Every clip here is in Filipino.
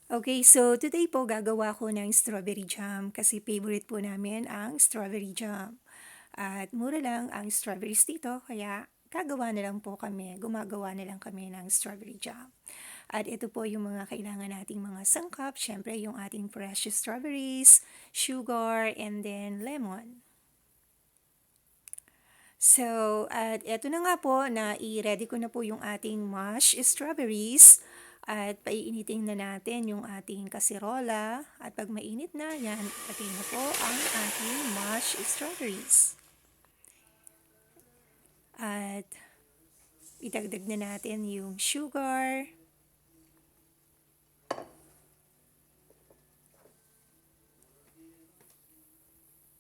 Okay, so today po gagawa ko ng strawberry jam kasi favorite po namin ang strawberry jam. At mura lang ang strawberries dito kaya gumagawa na lang kami ng strawberry jam. At ito po yung mga kailangan nating mga sangkap. Syempre yung ating fresh strawberries, sugar, and then lemon. So, at eto na nga po na i-ready ko na po yung ating mashed strawberries at paiinitin na natin yung ating kasirola at pag mainit na yan, lagay na po ang ating mashed strawberries. At idagdag na natin yung sugar.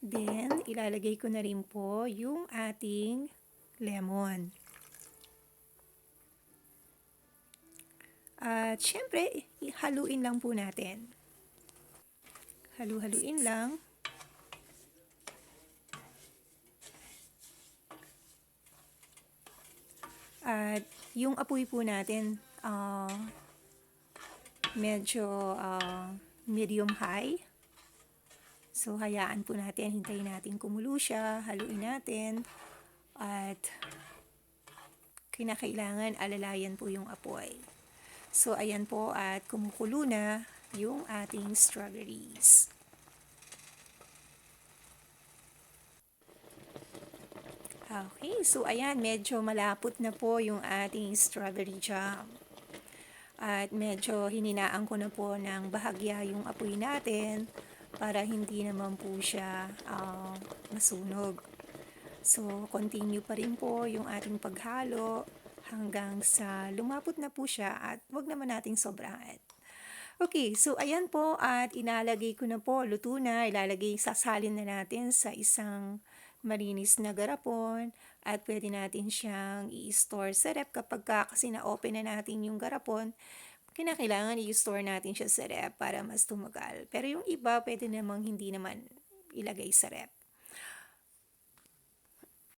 Then, ilalagay ko na rin po yung ating lemon. At syempre, haluin lang po natin. Halu-haluin lang. At yung apoy po natin, medyo medium high. So, hayaan po natin, hintayin natin kumulo siya, haluin natin. At kinakailangan alalayan po yung apoy. So, ayan po at kumukulo na yung ating strawberries. Okay, so ayan, medyo malapot na po yung ating strawberry jam. At medyo hininaan ko na po ng bahagya yung apoy natin para hindi naman po siya masunog. So, continue pa rin po yung ating paghalo hanggang sa lumapot na po siya at wag naman nating sobrahan. Okay, so ayan po at inalagay ko na po, luto na, sasalin na natin sa isang malinis na garapon at pwede natin siyang i-store sa rep kasi na-open na natin yung garapon. Kinakailangan i-store natin siya sa rep para mas tumagal. Pero yung iba, pwede namang hindi naman ilagay sa rep.